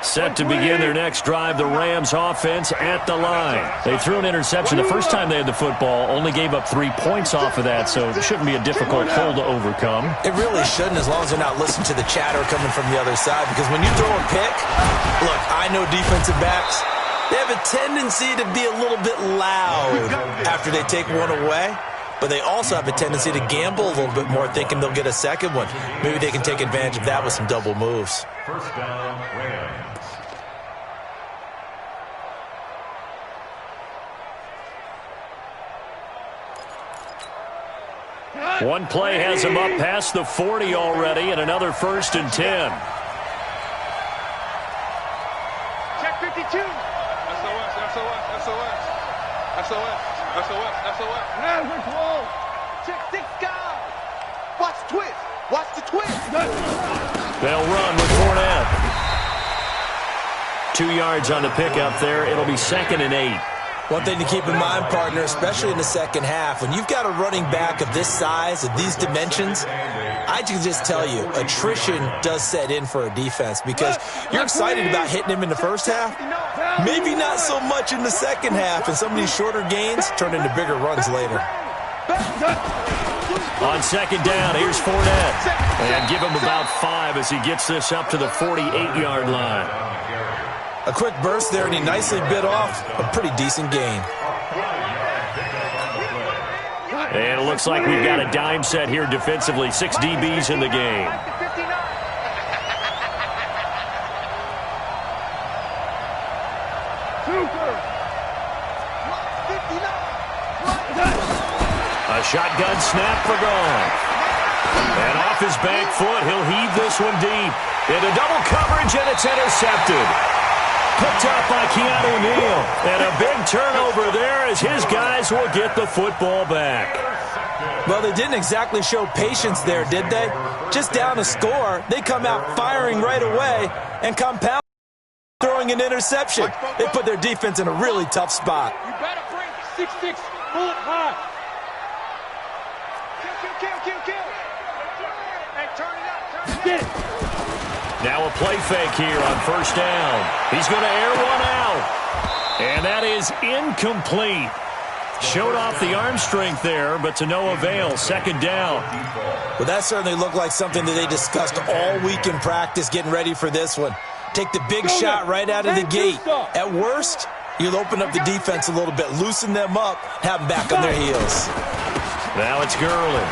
Set to begin their next drive, the Rams offense at the line. They threw an interception the first time they had the football, only gave up 3 points off of that, so it shouldn't be a difficult hole to overcome. It really shouldn't, as long as they're not listening to the chatter coming from the other side, because when you throw a pick, look, I know defensive backs, they have a tendency to be a little bit loud after they take one away. But they also have a tendency to gamble a little bit more, thinking they'll get a second one. Maybe they can take advantage of that with some double moves. First down, Rams. One play has him up past the 40 already, and another 1st and 10. Check 52. SOS, SOS, SOS. SOS, SOS, SOS. Check 6 guys. Watch the twist. Watch the twist. They'll run with Fournette. 2 yards on the pickup there. It'll be 2nd and 8. One thing to keep in mind, partner, especially in the second half, when you've got a running back of this size, of these dimensions, I can just tell you, attrition does set in for a defense because you're excited about hitting him in the first half, maybe not so much in the second half, and some of these shorter gains turn into bigger runs later. On 2nd down, here's Fournette. And give him about 5 as he gets this up to the 48-yard line. A quick burst there, and he nicely bit off a pretty decent gain. And it looks like we've got a dime set here defensively. 6 DBs in the game. A shotgun snap for Goff. And off his back foot, he'll heave this one deep. Into double coverage, and it's intercepted. Picked up by Keanu Neal. And a big turnover there as his guys will get the football back. Well, they didn't exactly show patience there, did they? Just down a score, they come out firing right away and compound throwing an interception. They put their defense in a really tough spot. You better bring 6-6 bullet high. Kill. Hey, turn it up. Turn it up. Now a play fake here on 1st down. He's going to air one out. And that is incomplete. Showed off the arm strength there, but to no avail. 2nd down. Well, that certainly looked like something that they discussed all week in practice getting ready for this one. Take the big shot right out of the gate. At worst, you'll open up the defense a little bit, loosen them up, have them back on their heels. Now it's Gurley.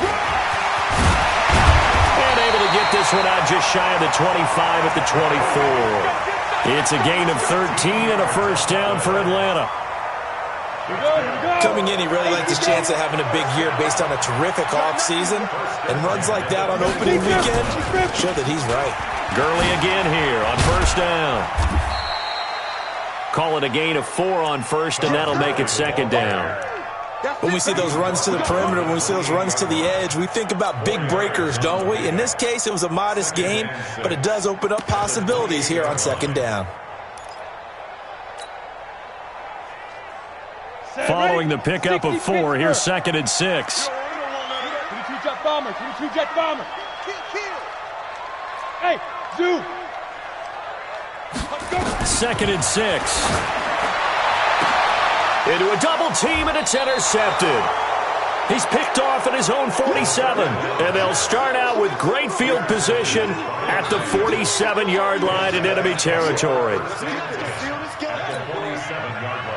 And able to get this one out just shy of the 25 at the 24. It's a gain of 13 and a 1st down for Atlanta. Coming in, he really liked his chance of having a big year based on a terrific offseason. And runs like that on opening weekend show that he's right. Gurley again here on 1st down. Call it a gain of 4 on 1st, and that'll make it 2nd down. When we see those runs to the perimeter, when we see those runs to the edge, we think about big breakers, don't we? In this case, it was a modest gain, but it does open up possibilities here on 2nd down. Following the pickup of 4, here's 2nd and 6. 22 jet bomber. Hey, Zoo. 2nd and 6. Into a double team, and it's intercepted. He's picked off at his own 47. And they'll start out with great field position at the 47-yard line in enemy territory.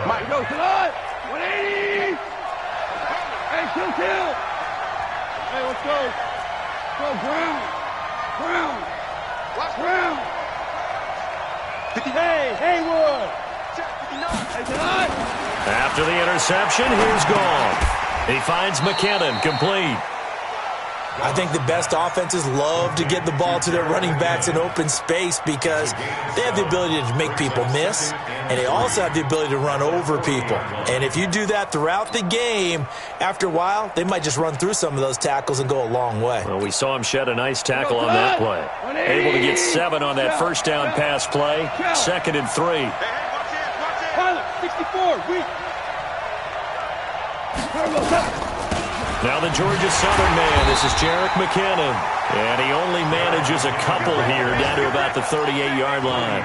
Mike, go, come on. 180. Hey, kill. Hey, let's go. Go, Brown. Watch Brown. Hey, Haywood. After the interception, here's Goff. He finds McKinnon, complete. I think the best offenses love to get the ball to their running backs in open space because they have the ability to make people miss, and they also have the ability to run over people. And if you do that throughout the game, after a while, they might just run through some of those tackles and go a long way. Well, we saw him shed a nice tackle on that play. Able to get 7 on that 1st down pass play. 2nd and 3. Pilot, 64, weak. Now the Georgia Southern man, this is Jerick McKinnon. And he only manages a couple here down to about the 38-yard line.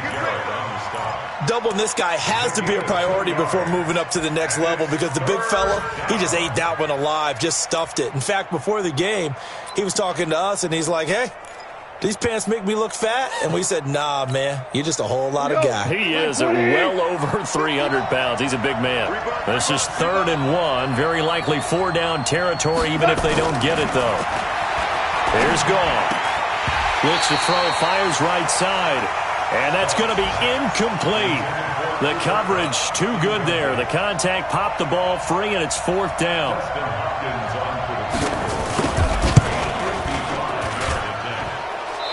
Doubling this guy has to be a priority before moving up to the next level because the big fella, he just ate that one alive, just stuffed it. In fact, before the game, he was talking to us, and he's like, hey, these pants make me look fat? And we said, nah, man, you're just a whole lot of guy. He is at well over 300 pounds. He's a big man. This is 3rd and 1, very likely 4-down territory, even if they don't get it, though. Here's Goff. Looks to throw, fires right side. And that's going to be incomplete. The coverage too good there. The contact popped the ball free, and it's 4th down.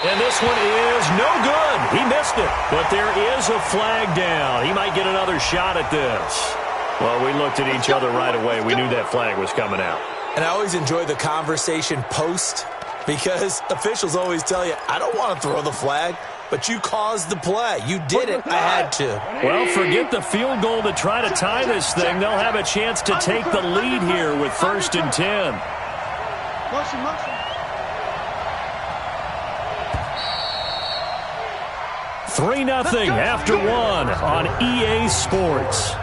And this one is no good. He missed it. But there is a flag down. He might get another shot at this. Well, we looked at each other right away. We knew that flag was coming out. And I always enjoy the conversation post because officials always tell you, I don't want to throw the flag. But you caused the play. You did it. I had to. Well, forget the field goal to try to tie this thing. They'll have a chance to take the lead here with 1st and 10. Motion, motion. 3-0 after 1 on EA Sports.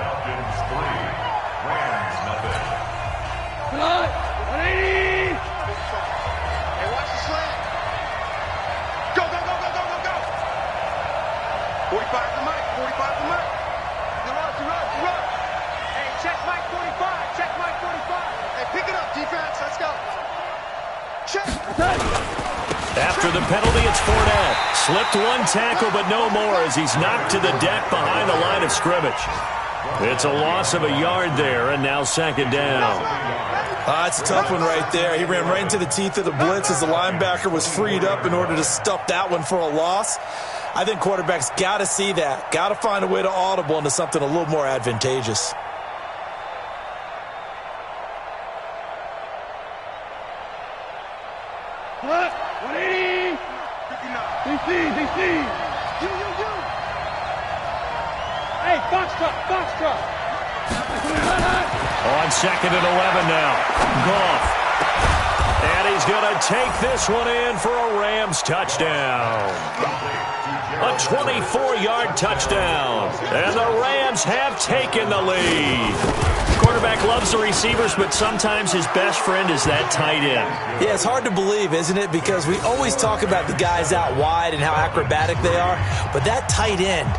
After the penalty, it's Fournette. Slipped one tackle, but no more as he's knocked to the deck behind the line of scrimmage. It's a loss of a yard there, and now 2nd down. That's a tough one right there. He ran right into the teeth of the blitz as the linebacker was freed up in order to stuff that one for a loss. I think quarterbacks got to see that. Got to find a way to audible into something a little more advantageous. Hey, box truck. On 2nd and 11 now. Goff. And he's going to take this one in for a Rams touchdown. A 24-yard touchdown. And the Rams have taken the lead. Quarterback loves the receivers, but sometimes his best friend is that tight end. Yeah, it's hard to believe, isn't it? Because we always talk about the guys out wide and how acrobatic they are. But that tight end,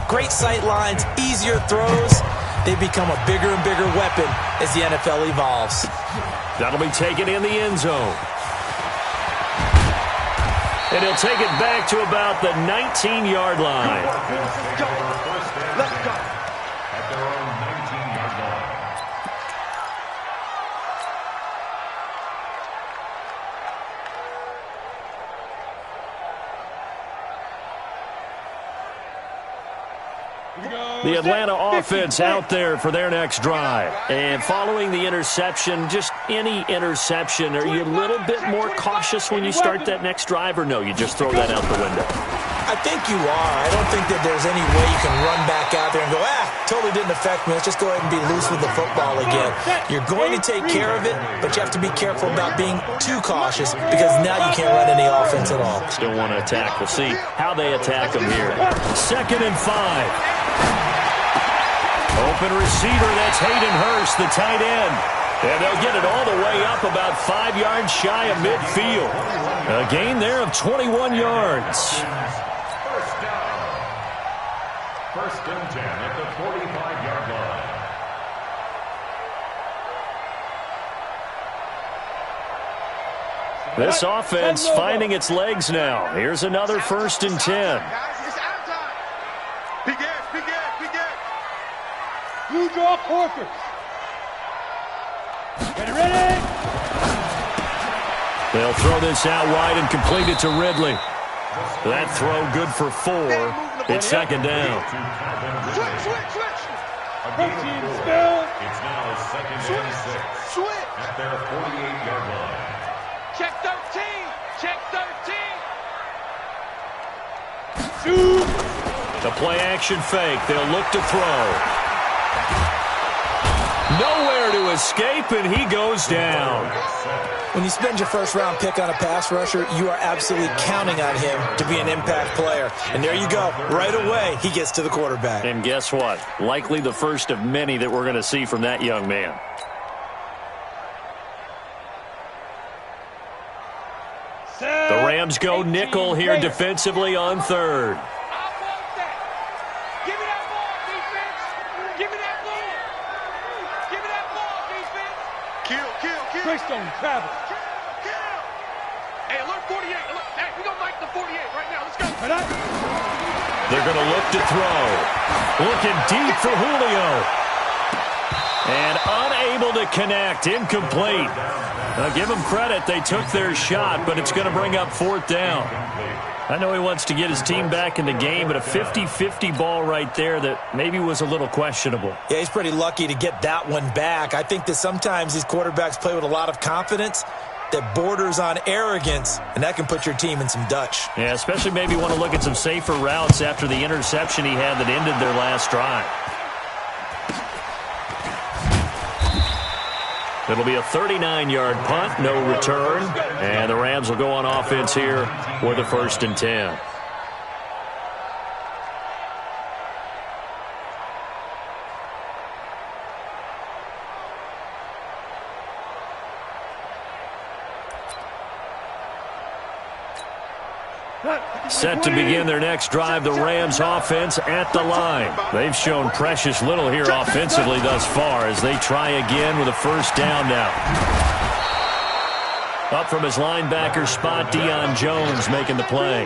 great sight lines, easier throws, they become a bigger and bigger weapon as the NFL evolves. That'll be taken in the end zone. And he'll take it back to about the 19-yard line. Let's go. At their own 19-yard line. The Atlanta offense out there for their next drive. And following the interception, just any interception, are you a little bit more cautious when you start that next drive, or no, you just throw that out the window? I think you are. I don't think that there's any way you can run back out there and go, totally didn't affect me. Let's just go ahead and be loose with the football again. You're going to take care of it, but you have to be careful about being too cautious because now you can't run any offense at all. Still want to attack. We'll see how they attack them here. 2nd and 5. Open receiver, that's Hayden Hurst, the tight end. And they'll get it all the way up about 5 yards shy of midfield. A gain there of 21 yards. First down. 1st and 10 at the 45-yard line. This offense finding its legs now. Here's another 1st and 10. You draw quarters. Ready? They'll throw this out wide and complete it to Ridley. That throw good for 4. It's 2nd down. Switch. It's now 2nd and 6 at their 48-yard line. Check 13. Check 13. Shoot. The play action fake. They'll look to throw. Nowhere to escape, and he goes down. When you spend your first-round pick on a pass rusher, you are absolutely counting on him to be an impact player. And there you go. Right away, he gets to the quarterback. And guess what? Likely the first of many that we're going to see from that young man. The Rams go nickel here defensively on third. Keystone travel. Hey, alert 48. Look, hey, we don't like the 48 right now. Let's go. They're going to look to throw. Looking deep for Julio. And unable to connect. Incomplete. Now, give them credit. They took their shot, but it's going to bring up fourth down. I know he wants to get his team back in the game, but a 50-50 ball right there that maybe was a little questionable. Yeah, he's pretty lucky to get that one back. I think that sometimes these quarterbacks play with a lot of confidence that borders on arrogance, and that can put your team in some Dutch. Yeah, especially maybe want to look at some safer routes after the interception he had that ended their last drive. It'll be a 39-yard punt, no return. And the Rams will go on offense here with a 1st and 10. Set to begin their next drive, the Rams offense at the line. They've shown precious little here offensively thus far as they try again with a 1st down now. Up from his linebacker spot, Deion Jones making the play.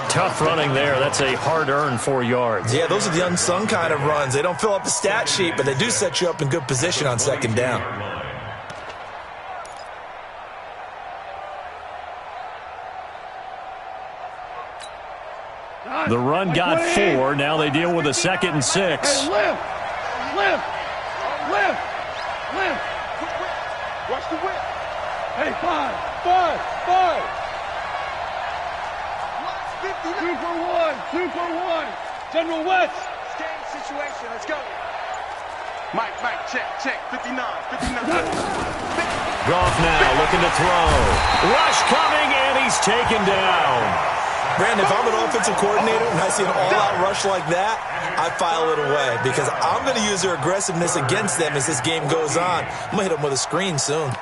Tough running there. That's a hard-earned 4 yards. Yeah, those are the unsung kind of runs. They don't fill up the stat sheet, but they do set you up in good position on 2nd down. The run got 4. Now they deal with a 2nd and 6. Hey, lift. Watch the whip. Hey, five. 2 for 1. General West. Staying situation. Let's go. Mike, check. 59. Goff now looking to throw. Rush coming, and he's taken down. Brandon, if I'm an offensive coordinator and I see an all-out rush like that, I file it away because I'm going to use their aggressiveness against them as this game goes on. I'm going to hit them with a screen soon.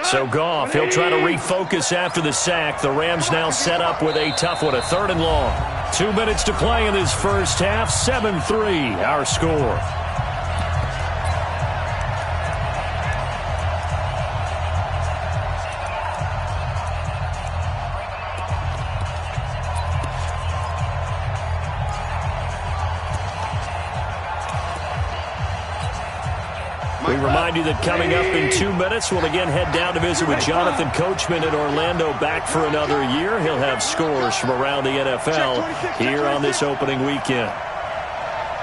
So Goff, he'll try to refocus after the sack. The Rams now set up with a tough one, a 3rd and long. 2 minutes to play in this first half. 7-3, our score. We remind you that coming up in 2 minutes, we'll again head down to visit with Jonathan Coachman in Orlando, back for another year. He'll have scores from around the NFL here on this opening weekend.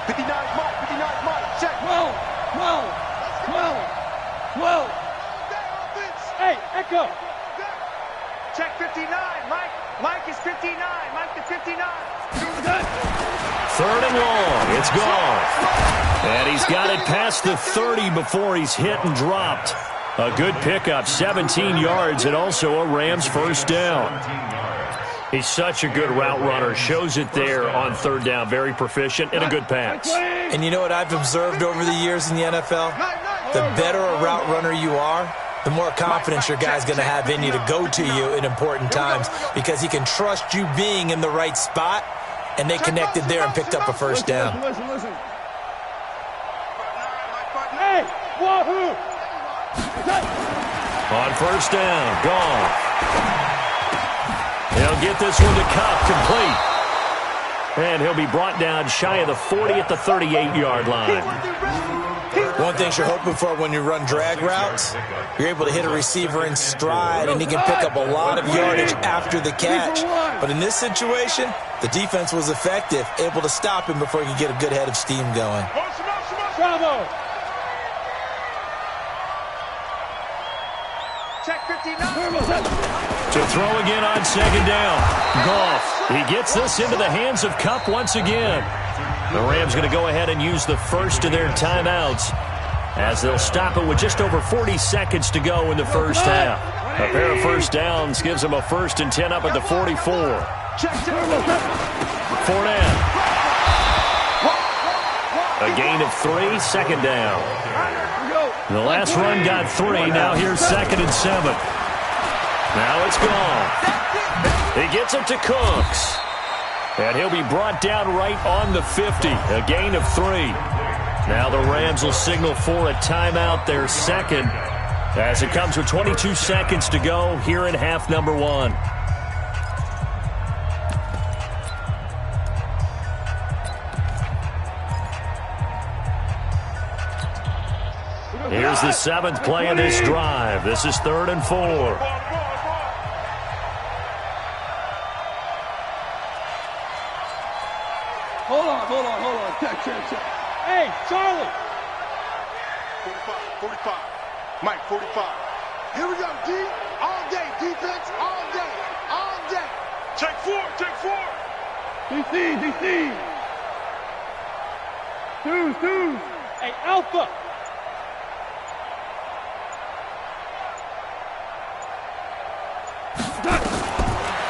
59, Mike, check. 12. Hey, Echo. Check 59, Mike is 59, Mike the 59. 3rd and long, it's gone. And he's got it past the 30 before he's hit and dropped. A good pickup, 17 yards, and also a Rams 1st down. He's such a good route runner. Shows it there on 3rd down. Very proficient and a good pass. And you know what I've observed over the years in the NFL? The better a route runner you are, the more confidence your guy's going to have in you to go to you in important times because he can trust you being in the right spot, and they connected there and picked up a 1st down. Listen. Hey, wahoo! On 1st down, gone. He'll get this one to Cup, complete. And he'll be brought down shy of the 40 at the 38-yard line. of things you're hoping for when you run drag routes. You're able to hit a receiver in stride, and he can pick up a lot of yardage after the catch. But in this situation, the defense was effective, able to stop him before he could get a good head of steam going. Bravo. Check 59. To throw again on second down. Goff. He gets this into the hands of Kupp once again. The Rams going to go ahead and use the first of their timeouts as they'll stop it with just over 40 seconds to go in the first half. A pair of first downs gives them a 1st and 10 up at the 44. Fournette. A gain of 3, second down. The last run got 3. Now here's 2nd and 7. Now it's gone. He gets it to Cooks. And he'll be brought down right on the 50. A gain of 3. Now the Rams will signal for a timeout, their second, as it comes with 22 seconds to go here in half number 1. Here's the 7th play of this drive. This is 3rd and 4. Hold on. Check. Hey, Charlie. 45. Mike, 45. Here we go, D. All day. Defense, all day. Check 4. DC. Twos. Hey, Alpha.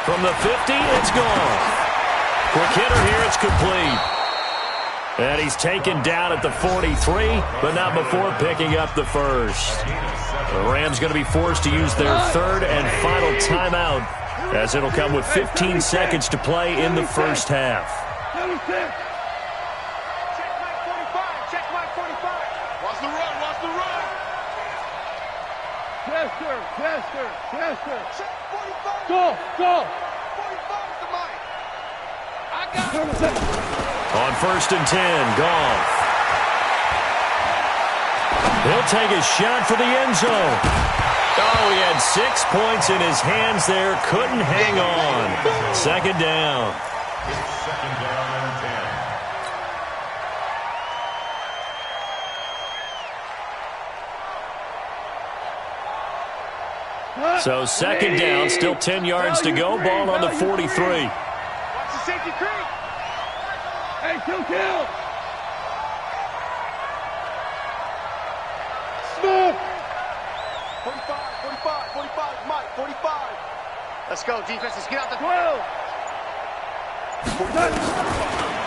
From the 50, it's gone. Quick hitter here, it's complete. And he's taken down at the 43, but not before picking up the first. The Rams going to be forced to use their 3rd and final timeout, as it'll come with 15 seconds to play in the first half. Check my 45. Watch the run. Chester. Check 45. Go. 45 to Mike. I got it. On 1st and 10, Goff. He'll take a shot for the end zone. Oh, he had 6 points in his hands there. Couldn't hang on. 2nd down. It's 2nd down and 10. So 2nd down, still 10 yards to go. Ball on the 43. Watch the safety creep. Hey, kill. Smith. 45, Mike, 45. Let's go, defense. Let's get out the 12.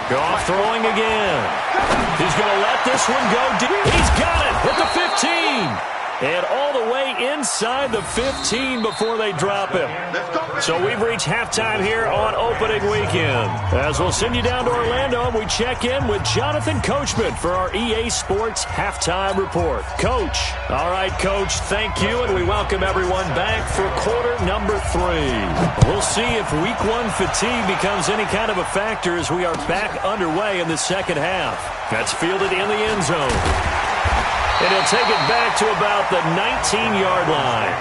Goff throwing again. He's going to let this one go deep. He's got it at the 15. And all the way inside the 15 before they drop him. So we've reached halftime here on opening weekend. As we'll send you down to Orlando, and we check in with Jonathan Coachman for our EA Sports Halftime Report. Coach. All right, Coach, thank you, and we welcome everyone back for quarter number 3. We'll see if week 1 fatigue becomes any kind of a factor as we are back underway in the second half. That's fielded in the end zone. And he'll take it back to about the 19-yard line.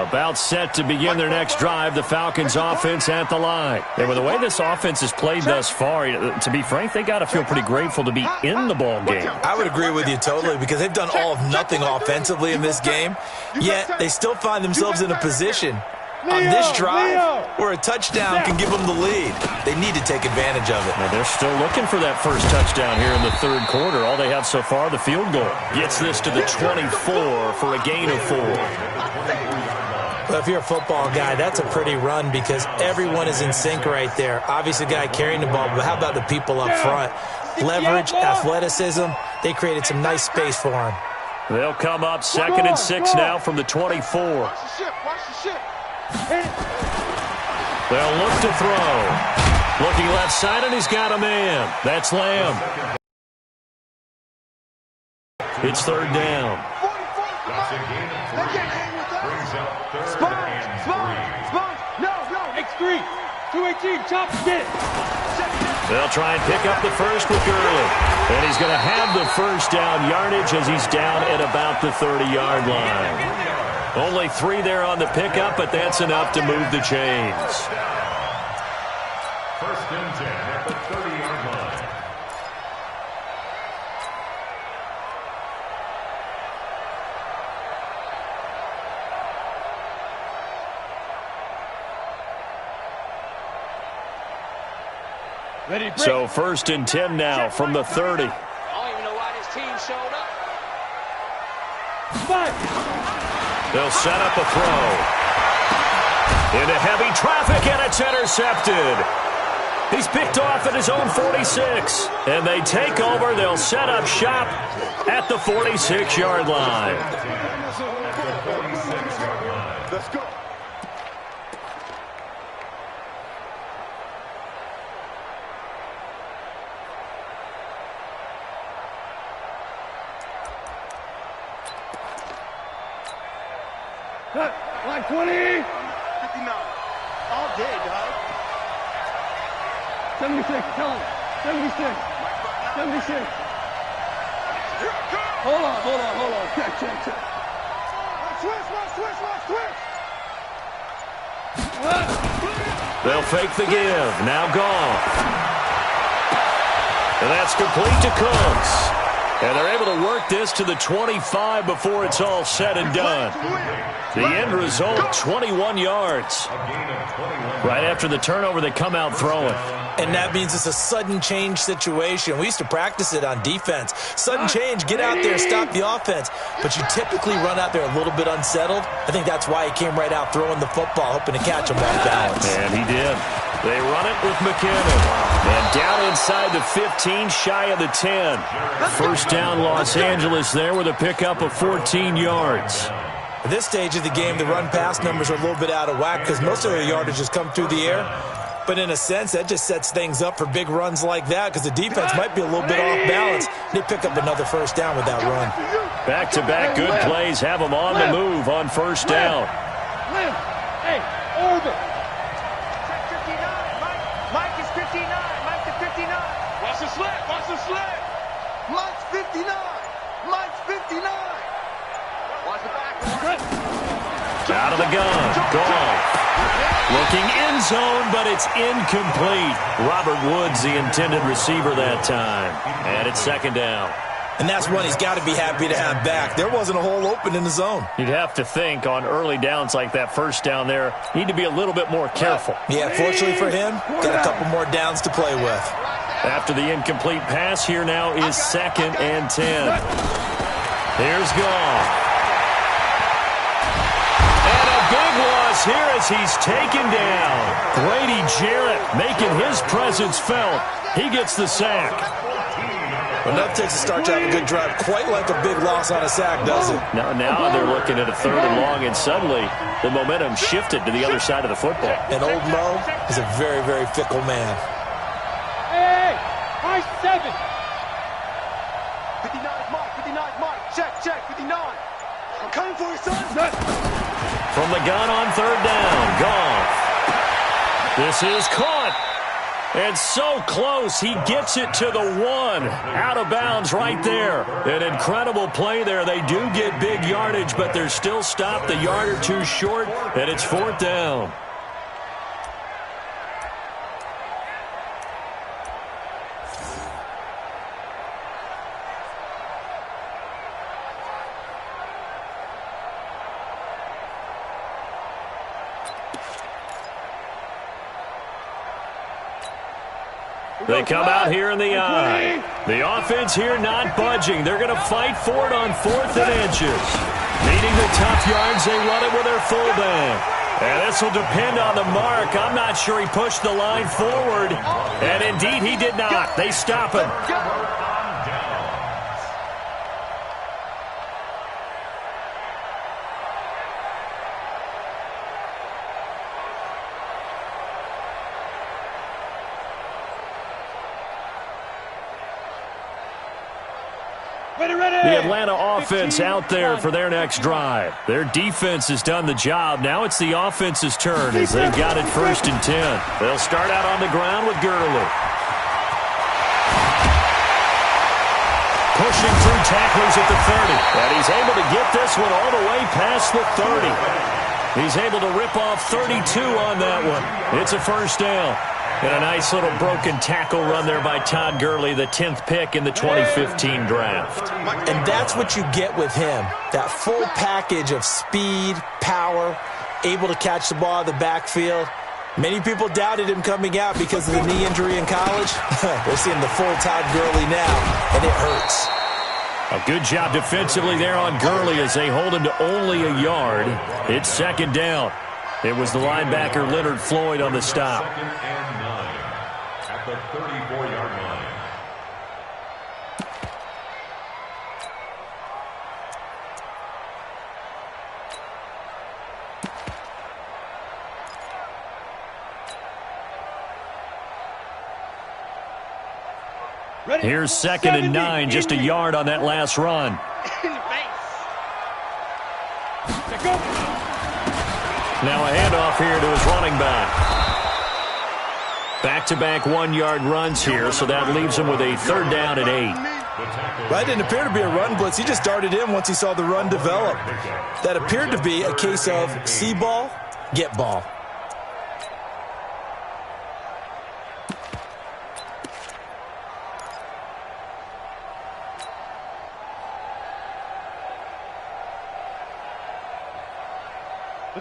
About set to begin their next drive, the Falcons offense at the line. And with the way this offense has played thus far, to be frank, they got to feel pretty grateful to be in the ball game. I would agree with you totally, because they've done all of nothing offensively in this game, yet they still find themselves in a position on this drive where a touchdown can give them the lead. They need to take advantage of it. Now they're still looking for that first touchdown here in the 3rd quarter. All they have so far, the field goal. Gets this to the 24 for a gain of 4. Well, if you're a football guy, that's a pretty run because everyone is in sync right there. Obviously, the guy carrying the ball, but how about the people up front? Leverage, athleticism, they created some nice space for him. They'll come up 2nd and 6 now from the 24. Watch the ship. They'll look to throw. Looking left side, and he's got a man. That's Lamb. It's 3rd down. That's a gain of 3. brings up third Sponge, and sponge, 3. sponge. No, X3. 218, chop, get. They'll try and pick up the first with Gurley. And he's going to have the first down yardage as he's down at about the 30-yard line. Only 3 there on the pickup, but that's enough to move the chains. First and 10 at the 30-yard line. Ready, break. So first and 10 now from the 30. I don't even know why this team showed up. Spike. They'll set up a throw. Into heavy traffic, and it's intercepted. He's picked off at his own 46. And they take over. They'll set up shop at the 46-yard line. Let's go. Line 20. 59. All day, dog. 76. Tell him. 76. 76. Hold on. Check. Switch. They'll fake the give. Now Goff. And that's complete to Cooks. And they're able to work this to the 25 before it's all said and done. The end result, 21 yards. Right after the turnover, they come out throwing. And that means it's a sudden change situation. We used to practice it on defense. Sudden change, get out there, stop the offense. But you typically run out there a little bit unsettled. I think that's why he came right out throwing the football, hoping to catch him off balance. And he did. They run it with McKinnon. And down inside the 15, shy of the 10. First down, Los Angeles there with a pickup of 14 yards. At this stage of the game, the run-pass numbers are a little bit out of whack because most of their yardage has come through the air. But in a sense, that just sets things up for big runs like that because the defense might be a little bit off balance. They pick up another first down with that run. Back-to-back good plays have them on the move on first down. Hey, over. Check 59. Mike is 59. Mike is 59. Watch the slip. Mike's 59. Watch the back. Out of the gun. Goff. Looking end zone, but it's incomplete. Robert Woods, the intended receiver that time. And it's second down. And that's one he's got to be happy to have back. There wasn't a hole open in the zone. You'd have to think on early downs like that first down there, need to be a little bit more careful. Yeah, fortunately for him, got a couple more downs to play with. After the incomplete pass, here now is second and 10. Here's Goff. And a big loss here as he's taken down. Grady Jarrett making his presence felt. He gets the sack. Well, that takes a start to have a good drive. Quite like a big loss on a sack, does it? Now they're looking at a third and long, and suddenly the momentum shifted to the other side of the football. And old Mo is a very, very fickle man. Hey, high 7. 59 Mike. Check, 59. I'm coming for you, son. From the gun on third down, Goff. This is caught. And so close, he gets it to the 1. Out of bounds right there. An incredible play there. They do get big yardage, but they're still stopped a yard or two short, and it's fourth down. They come out here in the eye. The offense here not budging. They're going to fight for it on 4th and inches. Needing the tough yards, they run it with their fullback. And this will depend on the mark. I'm not sure he pushed the line forward. And indeed, he did not. They stop him. The Atlanta offense out there for their next drive. Their defense has done the job. Now it's the offense's turn as they've got it 1st and 10. They'll start out on the ground with Gurley. Pushing through tacklers at the 30. And he's able to get this one all the way past the 30. He's able to rip off 32 on that one. It's a 1st down. And a nice little broken tackle run there by Todd Gurley, the 10th pick in the 2015 draft. And that's what you get with him. That full package of speed, power, able to catch the ball out of the backfield. Many people doubted him coming out because of the knee injury in college. We're seeing the full Todd Gurley now, and it hurts. A good job defensively there on Gurley as they hold him to only a yard. It's 2nd down. It was the linebacker Leonard Floyd on the stop. 2nd and 9 at the 34-yard line. Here's 2nd and 9, just a yard on that last run. Now a handoff here to his running back. Back-to-back 1-yard runs here, so that leaves him with a 3rd down and 8. That didn't appear to be a run blitz. He just darted in once he saw the run develop. That appeared to be a case of see ball, get ball.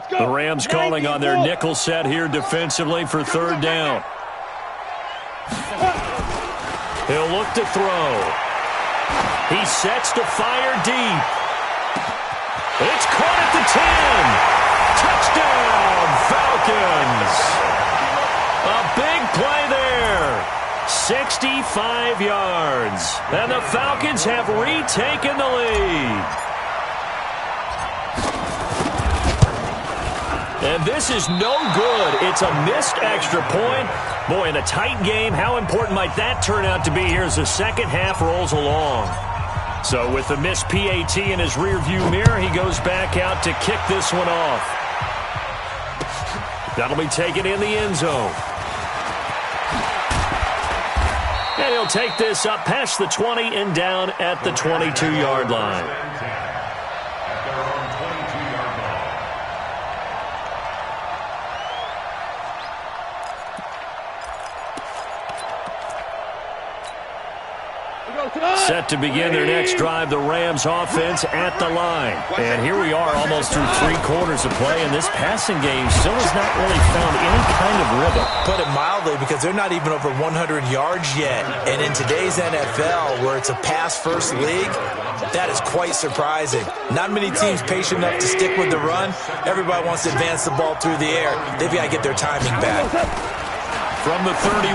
The Rams calling on their nickel set here defensively for 3rd down. He'll look to throw. He sets to fire deep. It's caught at the 10. Touchdown, Falcons. A big play there. 65 yards. And the Falcons have retaken the lead. And this is no good. It's a missed extra point. Boy, in a tight game, how important might that turn out to be here as the second half rolls along? So with the missed PAT in his rearview mirror, he goes back out to kick this one off. That'll be taken in the end zone. And he'll take this up past the 20 and down at the 22-yard line. Set to begin their next drive, the Rams offense at the line. And here we are almost through 3 quarters of play, and this passing game still has not really found any kind of rhythm. Put it mildly, because they're not even over 100 yards yet. And in today's NFL, where it's a pass-first league, that is quite surprising. Not many teams patient enough to stick with the run. Everybody wants to advance the ball through the air. They've got to get their timing back. From the 31,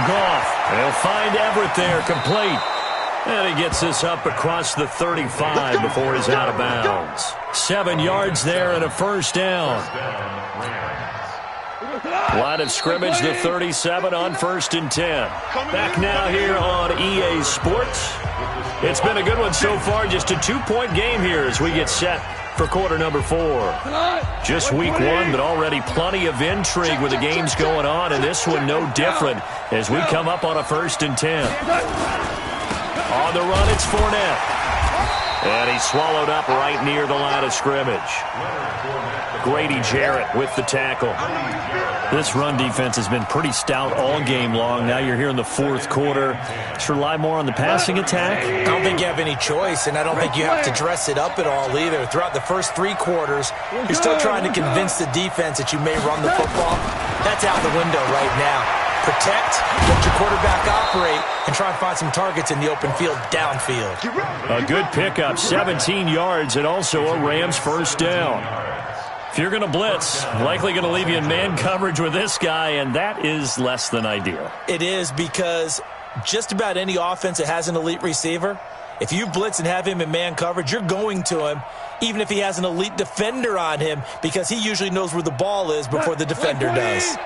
Goff. They'll find Everett there, complete. And he gets this up across the 35 before he's out of bounds. 7 yards there and a 1st down. Line of scrimmage, the 37 on 1st and 10. Back now here on EA Sports. It's been a good one so far. Just a 2-point game here as we get set for quarter number 4. Just week 1, but already plenty of intrigue with the games going on, and this one no different as we come up on a 1st and 10. On the run, it's Fournette. And he's swallowed up right near the line of scrimmage. Grady Jarrett with the tackle. This run defense has been pretty stout all game long. Now you're here in the 4th quarter. Just rely more on the passing attack. I don't think you have any choice, and I don't think you have to dress it up at all either. Throughout the first 3 quarters, you're still trying to convince the defense that you may run the football. That's out the window right now. Protect, let your quarterback operate, and try and find some targets in the open field downfield. A good pickup, 17 yards, and also a Rams 1st down. If you're going to blitz, likely going to leave you in man coverage with this guy, and that is less than ideal. It is, because just about any offense that has an elite receiver, if you blitz and have him in man coverage, you're going to him, even if he has an elite defender on him, because he usually knows where the ball is before the defender does.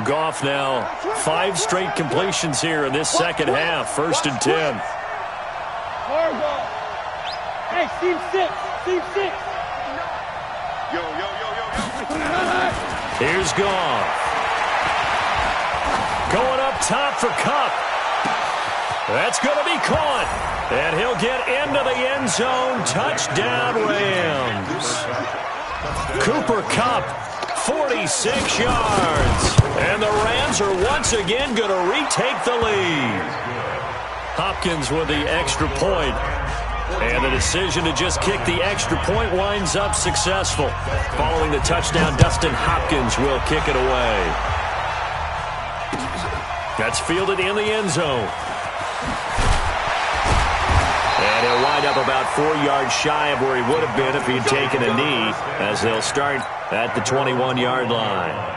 Goff now, 5 straight completions here in this second half. 1st and 10. Hey, team 6. Team 6. Yo, yo, yo, yo, yo. Here's Goff. Going up top for Kupp. That's going to be caught. And he'll get into the end zone. Touchdown, Rams. Cooper Kupp, 46 yards. And the Rams are once again going to retake the lead. Hopkins with the extra point. And the decision to just kick the extra point winds up successful. Following the touchdown, Dustin Hopkins will kick it away. That's fielded in the end zone. And he'll wind up about 4 yards shy of where he would have been if he'd taken a knee, as they'll start at the 21-yard line.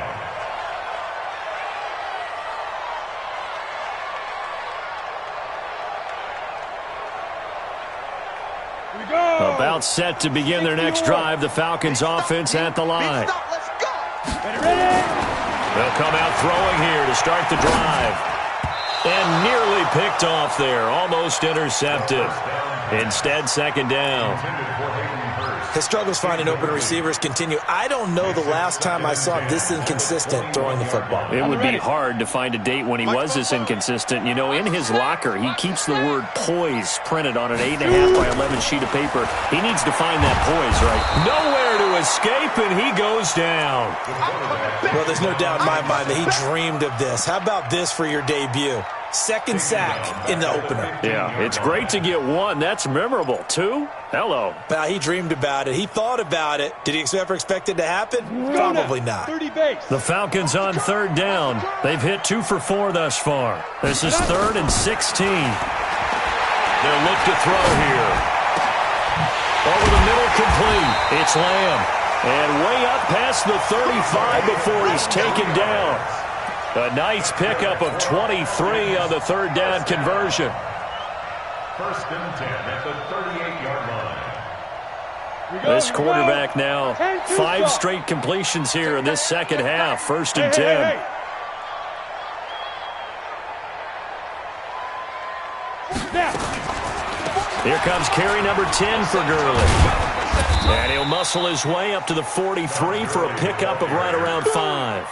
About set to begin their next drive. The Falcons offense at the line. They'll come out throwing here to start the drive. And nearly picked off there. Almost intercepted. Instead, second down. His struggles finding open receivers continue. I don't know the last time I saw him this inconsistent throwing the football. It would be hard to find a date when he was this inconsistent. You know, in his locker, he keeps the word poise printed on an 8.5 by 11 sheet of paper. He needs to find that poise, right? Nowhere to escape, and he goes down. Well, there's no doubt in my mind that he dreamed of this. How about this for your debut? Second sack in the opener. Yeah, it's great to get one. That's memorable. Two? Hello. Well, he dreamed about it. He thought about it. Did he ever expect it to happen? Probably not. 30 base. The Falcons on third down. They've hit 2 for 4 thus far. This is 3rd and 16. They'll look to throw here. Over the middle, complete. It's Lamb. And way up past the 35 before he's taken down. A nice pickup of 23 on the third down conversion. 1st and 10 at the 38-yard line. This quarterback now 5 straight completions here in this second half. 1st and 10. Here comes carry number 10 for Gurley. And he'll muscle his way up to the 43 for a pickup of right around 5.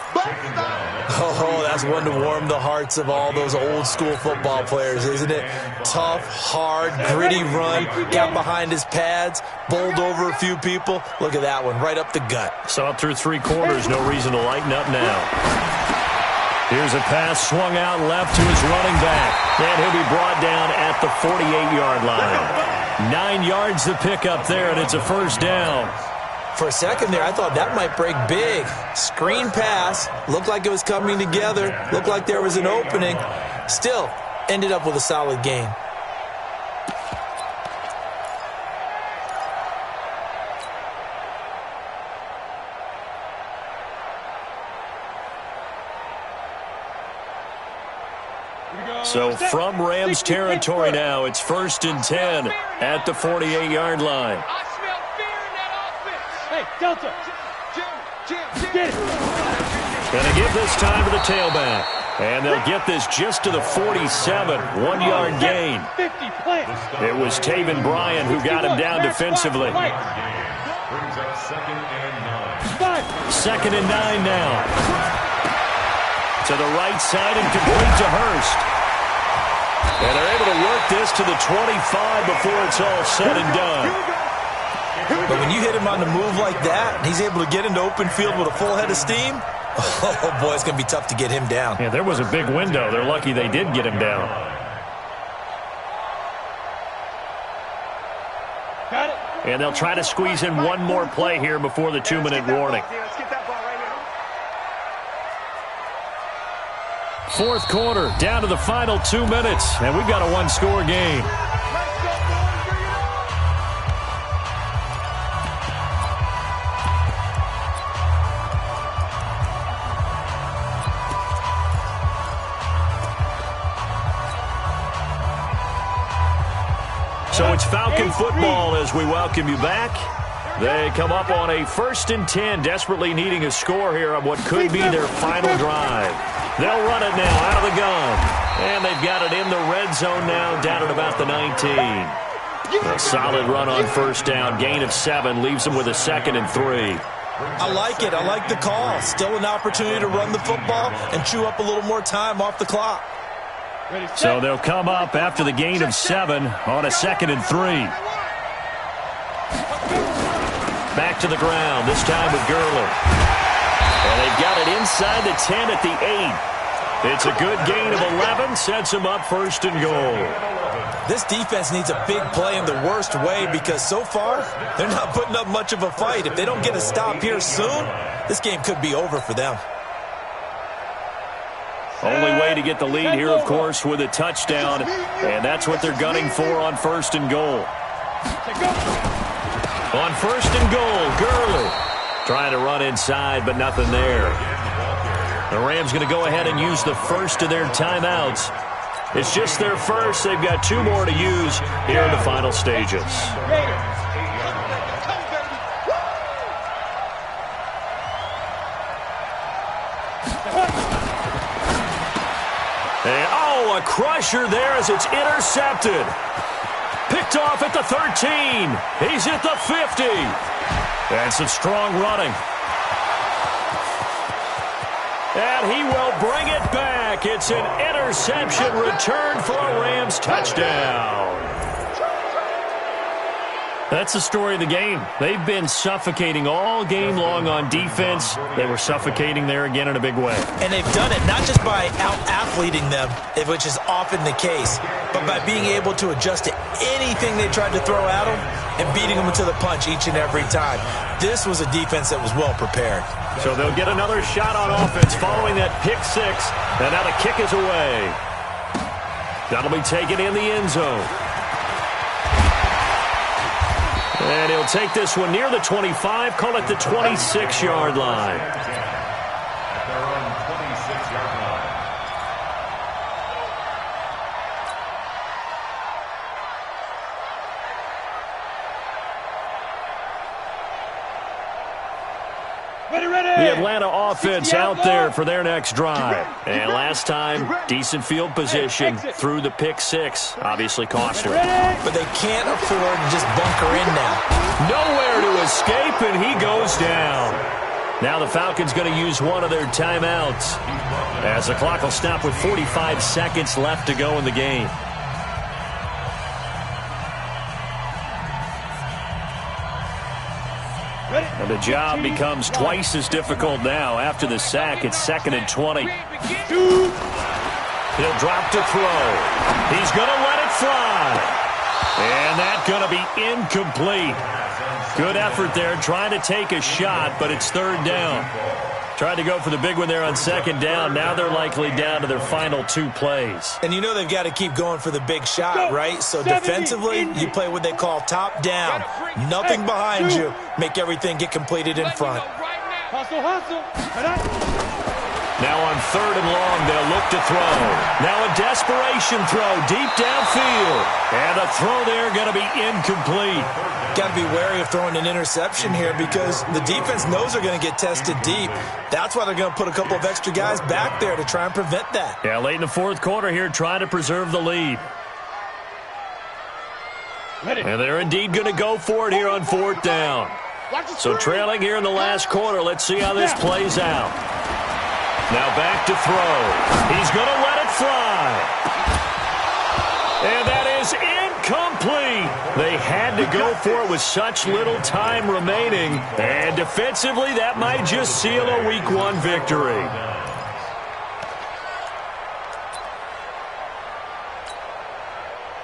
Oh, that's one to warm the hearts of all those old school football players, isn't it? Tough, hard, gritty run, got behind his pads, bowled over a few people. Look at that one, right up the gut. Saw it through 3 quarters, no reason to lighten up now. Here's a pass swung out left to his running back. And he'll be brought down at the 48-yard line. 9 yards to pick up there, and it's a 1st down. For a second there, I thought that might break big. Screen pass. Looked like it was coming together. Looked like there was an opening. Still, ended up with a solid gain. So from Rams territory now, it's 1st and 10 at the 48-yard line. I smell fear in that offense. Hey, Delta. Jim, get it. Going to give this time to the tailback. And they'll get this just to the 47, 1-yard gain. 50 plant. It was Taven Bryan who got him down defensively. Brings up 2nd and 9. 2nd and 9 now. To the right side and complete to Hurst. And they're able to work this to the 25 before it's all said and done. But when you hit him on the move like that, and he's able to get into open field with a full head of steam, oh, boy, it's going to be tough to get him down. Yeah, there was a big window. They're lucky they did get him down. Got it. And they'll try to squeeze in one more play here before the 2-minute warning. Let's get that ball right here. 4th quarter, down to the final 2 minutes, and we've got a 1-score game. So it's Falcon football as we welcome you back. They come up on a 1st and 10, desperately needing a score here on what could be their final drive. They'll run it now out of the gun. And they've got it in the red zone now, down at about the 19. A solid run on first down. Gain of 7 leaves them with a 2nd and 3. I like it. I like the call. Still an opportunity to run the football and chew up a little more time off the clock. So they'll come up after the gain of 7 on a 2nd and 3. Back to the ground, this time with Gurley. And they've got it inside the 10 at the 8. It's a good gain of 11, sets them up 1st and goal. This defense needs a big play in the worst way because so far, they're not putting up much of a fight. If they don't get a stop here soon, this game could be over for them. Only way to get the lead here, of course, with a touchdown, and that's what they're gunning for on 1st and goal. On 1st and goal, Gurley trying to run inside, but nothing there. The Rams going to go ahead and use the first of their timeouts. It's just their first. They've got 2 more to use here in the final stages. And, oh, a crusher there as it's intercepted. Picked off at the 13. He's at the 50. And some strong running. And he will bring it back. It's an interception return for a Rams touchdown. That's the story of the game. They've been suffocating all game long on defense. They were suffocating there again in a big way. And they've done it not just by out-athleting them, which is often the case, but by being able to adjust to anything they tried to throw at them and beating them to the punch each and every time. This was a defense that was well prepared. So they'll get another shot on offense following that pick 6, and now the kick is away. That'll be taken in the end zone. And he'll take this one near the 25, call it the 26-yard line. At their own 26-yard line. The Atlanta offense out there for their next drive. And last time, decent field position through the pick 6. Obviously cost them. But they can't afford to just bunker in now. Nowhere to escape, and he goes down. Now the Falcons going to use one of their timeouts as the clock will stop with 45 seconds left to go in the game. And the job becomes twice as difficult now. After the sack, it's 2nd and 20. He'll drop to throw. He's going to let it fly. And that's going to be incomplete. Good effort there, trying to take a shot, but it's 3rd down. Tried to go for the big one there on 2nd down. Now they're likely down to their final 2 plays. And you know they've got to keep going for the big shot, right? So defensively, you play what they call top down. Nothing behind you. Make everything get completed in front. Now on 3rd and long, they'll look to throw. Now a desperation throw deep downfield. And the throw there going to be incomplete. Got to be wary of throwing an interception here because the defense knows they're going to get tested deep. That's why they're going to put a couple of extra guys back there to try and prevent that. Yeah, late in the 4th quarter here, trying to preserve the lead. And they're indeed going to go for it here on 4th down. So trailing here in the last quarter, let's see how this plays out. Now back to throw. He's going to let it fly. And that is incomplete. They had to go for it with such little time remaining. And defensively, that might just seal a Week 1 victory.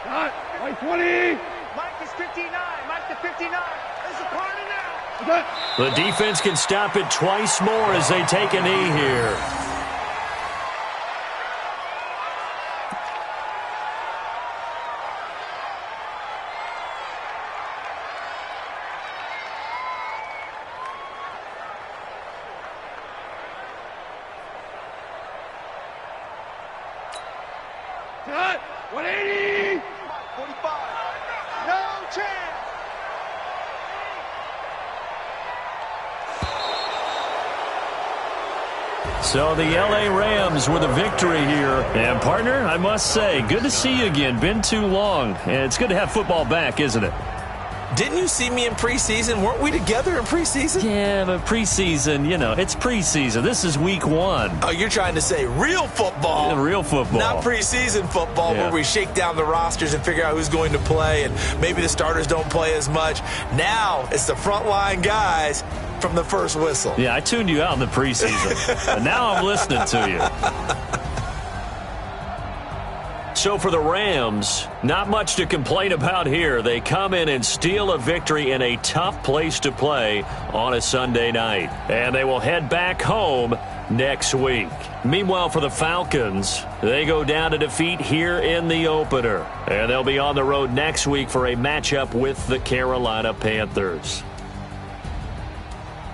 Mike 20. Mike is 59. Mike to 59. There's a corner now. The defense can stop it twice more as they take a knee here. Cut. 180. 45. No chance. So the L.A. Rams with a victory here. And, partner, I must say, good to see you again. Been too long. And it's good to have football back, isn't it? Didn't you see me in preseason? Weren't we together in preseason? Yeah, but preseason, it's preseason. This is week 1. Oh, you're trying to say real football. Yeah, real football. Not preseason football where we shake down the rosters and figure out who's going to play, and maybe the starters don't play as much. Now it's the frontline guys from the first whistle. Yeah, I tuned you out in the preseason. And now I'm listening to you. So for the Rams, not much to complain about here. They come in and steal a victory in a tough place to play on a Sunday night. And they will head back home next week. Meanwhile, for the Falcons, they go down to defeat here in the opener. And they'll be on the road next week for a matchup with the Carolina Panthers.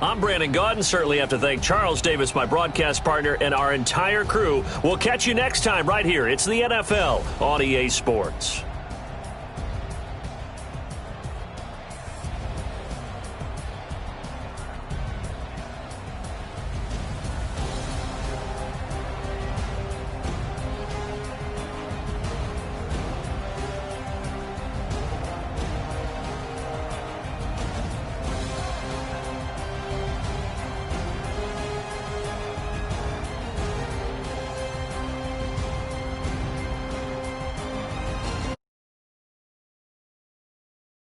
I'm Brandon Gaudin. Certainly have to thank Charles Davis, my broadcast partner, and our entire crew. We'll catch you next time right here. It's the NFL on EA Sports.